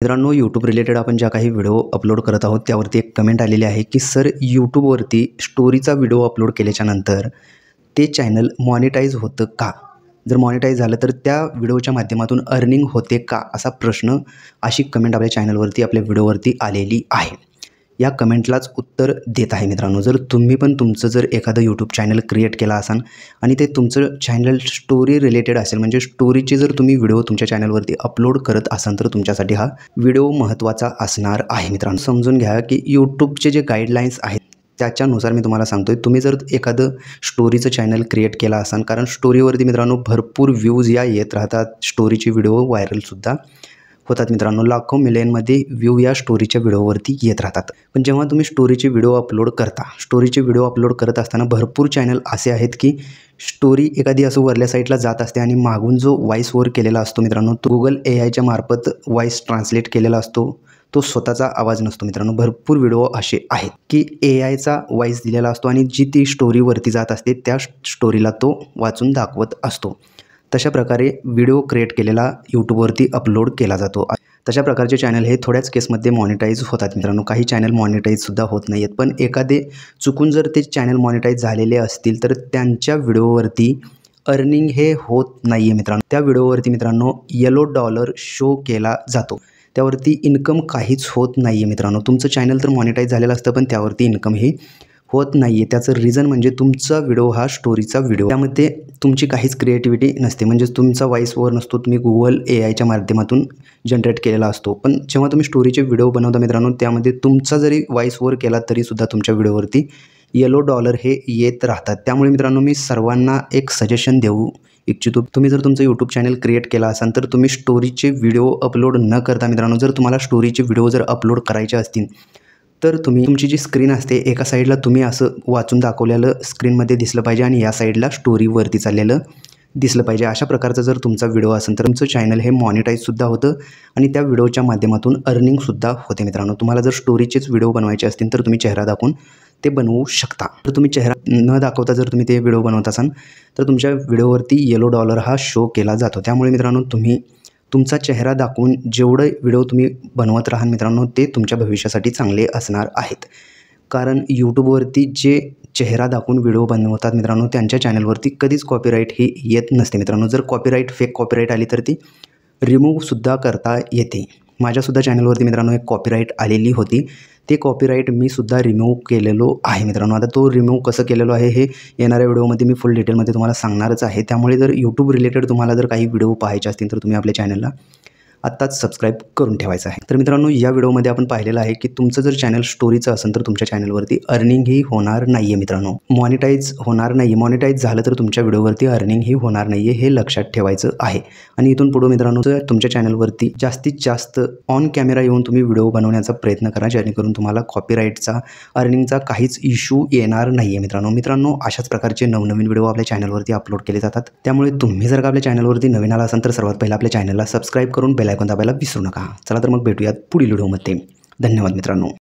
मित्रांनो, YouTube related आपण ज्या काही व्हिडिओ अपलोड करत आहोत त्यावरती एक कमेंट आलेली आहे की सर यूट्यूबवरती स्टोरीचा व्हिडिओ अपलोड केल्याच्यानंतर ते चॅनल मॉनिटाईज होतं का? जर मॉनिटाईज झालं तर त्या व्हिडिओच्या माध्यमातून अर्निंग होते का? असा प्रश्न, अशी कमेंट आपल्या चॅनलवरती, आपल्या व्हिडिओवरती आलेली आहे. या कमेंटलाच उत्तर देत आहे मित्रांनो. जर तुम्ही पण तुमचं जर एखादं यूट्यूब चॅनल क्रिएट केला असाल आणि ते तुमचं चॅनल स्टोरी रिलेटेड असेल, म्हणजे स्टोरीचे जर तुम्ही व्हिडिओ तुमच्या चॅनलवरती अपलोड करत असाल तर तुमच्यासाठी हा व्हिडिओ महत्त्वाचा असणार आहे मित्रांनो. समजून घ्या की यूट्यूबचे जे गाईडलाईन्स आहेत त्याच्यानुसार मी तुम्हाला सांगतोय. तुम्ही जर एखादं स्टोरीचं चॅनल क्रिएट केला असाल, कारण स्टोरीवरती मित्रांनो भरपूर व्ह्यूज या येत राहतात, स्टोरीची व्हिडिओ व्हायरलसुद्धा होतात मित्रांनो. लाखो मिलियनमध्ये व्ह्यू या स्टोरीच्या व्हिडिओवरती येत राहतात. पण जेव्हा तुम्ही स्टोरीचे व्हिडिओ अपलोड करता, स्टोरीचे व्हिडिओ अपलोड करत असताना भरपूर चॅनल असे आहेत की स्टोरी एखादी असं वरल्या साईडला जात असते आणि मागून जो व्हॉईस ओव्हर केलेला असतो मित्रांनो, तो गुगल AIच्या मार्फत व्हॉईस ट्रान्सलेट केलेला असतो, तो स्वतःचा आवाज नसतो मित्रांनो. भरपूर व्हिडिओ असे आहेत की AIचा व्हॉईस दिलेला असतो आणि जी ती स्टोरीवरती जात असते त्या स्टोरीला तो वाचून दाखवत असतो. तशा प्रकारे व्हिडिओ क्रिएट केलेला यूट्यूबवरती अपलोड केला जातो. तशा प्रकारचे चॅनल हे थोड्याच केसमध्ये मॉनिटाईज होतात मित्रांनो. काही चॅनल मॉनिटाईजसुद्धा होत नाही आहेत. पण एखादे चुकून जर ते चॅनल मॉनिटाईज झालेले असतील तर त्यांच्या व्हिडिओवरती अर्निंग हे होत नाही आहे मित्रांनो. त्या व्हिडिओवरती मित्रांनो येलो डॉलर शो केला जातो, त्यावरती इन्कम काहीच होत नाही आहे मित्रांनो. तुमचं चॅनल तर मॉनिटाईज झालेलं असतं पण त्यावरती इन्कम ही होत नाही आहे. त्याचं रिझन म्हणजे तुमचा व्हिडिओ हा स्टोरीचा व्हिडिओ, त्यामध्ये तुमची काहीच क्रिएटिव्हिटी नसते, म्हणजेच तुमचा व्हॉईस ओव्हर नसतो, तुम्ही गुगल AIच्या माध्यमातून जनरेट केलेला असतो. पण जेव्हा तुम्ही स्टोरीचे व्हिडिओ बनवता मित्रांनो, त्यामध्ये तुमचा जरी व्हॉईस ओव्हर केला तरीसुद्धा तुमच्या व्हिडिओवरती येलो डॉलर हे येत राहतात. त्यामुळे मित्रांनो मी सर्वांना एक सजेशन देऊ इच्छितो, तुम्ही जर तुमचं यूट्यूब चॅनल क्रिएट केला असाल तर तुम्ही स्टोरीचे व्हिडिओ अपलोड न करता मित्रांनो, जर तुम्हाला स्टोरीचे व्हिडिओ जर अपलोड करायचे असतील तर तुम्ही तुमची जी स्क्रीन असते एका साईडला तुम्ही असं वाचून दाखवलेलं स्क्रीनमध्ये दिसलं पाहिजे आणि या साईडला स्टोरीवरती चाललेलं दिसलं पाहिजे. अशा प्रकारचा जर तुमचा व्हिडिओ असेल तर तुमचं चॅनल हे मॉनिटाईजसुद्धा होतं आणि त्या व्हिडिओच्या माध्यमातून अर्निंगसुद्धा होते मित्रांनो. तुम्हाला जर स्टोरीचेच व्हिडिओ बनवायचे असतील तर तुम्ही चेहरा दाखवून ते बनवू शकता. तर तुम्ही चेहरा न दाखवता जर तुम्ही ते व्हिडिओ बनवत असाल तर तुमच्या व्हिडिओवरती येलो डॉलर हा शो केला जातो. त्यामुळे मित्रांनो तुम्ही तुमचा चेहरा दाखवून जेवढं व्हिडिओ तुम्ही बनवत राहाल मित्रांनो ते तुमच्या भविष्यासाठी चांगले असणार आहेत. कारण यूट्यूबवरती जे चेहरा दाखवून व्हिडिओ बनवतात मित्रांनो त्यांच्या चॅनलवरती कधीच कॉपीराईट ही येत नसते मित्रांनो. जर कॉपीराईट, फेक कॉपीराईट आली तर ती रिमूव्हसुद्धा करता येते. माझ्यासुद्धा चॅनलवरती मित्रांनो एक कॉपीराईट आलेली होती, ते कॉपीराईट मी सुद्धा रिमूव्ह केलेलो आहे मित्रांनो. आता तो रिमूव्ह कसं केलेलो आहे हे येणाऱ्या व्हिडिओमध्ये मी फुल डिटेलमध्ये तुम्हाला सांगणारच आहे. त्यामुळे जर यूट्यूब रिलेटेड तुम्हाला जर काही व्हिडिओ पाहायचे असतील तर तुम्ही आपल्या चॅनलला आत्ताच सबस्क्राईब करून ठेवायचं आहे. तर मित्रांनो या व्हिडिओमध्ये आपण पाहिलेलं आहे की तुमचं जर चॅनल स्टोरीचं असेल तर तुमच्या चॅनलवरती अर्निंग ही होणार नाही आहे मित्रांनो, मॉनिटाईज होणार नाही. मॉनिटाईज झालं तर तुमच्या व्हिडिओवरती अर्निंग ही होणार नाही आहे, हे लक्षात ठेवायचं आहे. आणि इथून पुढे मित्रांनो तुमच्या चॅनलवरती जास्तीत जास्त ऑन कॅमेरा येऊन तुम्ही व्हिडिओ बनवण्याचा प्रयत्न करा, जेणेकरून तुम्हाला कॉपीराईटचा, अर्निंगचा काहीच इश्यू येणार नाही आहे मित्रांनो. अशाच प्रकारचे नवनवीन व्हिडिओ आपल्या चॅनलवरती अपलोड केले जातात. त्यामुळे तुम्ही जर का आपल्या चॅनलवरती नवीन आला असाल तर सर्वात पहिला आपल्या चॅनलला सबस्क्राईब करून बेल आयकॉन दाबायला विसरू नका. चला तर मग भेटूयात पुढील व्हिडिओमध्ये. धन्यवाद मित्रांनो.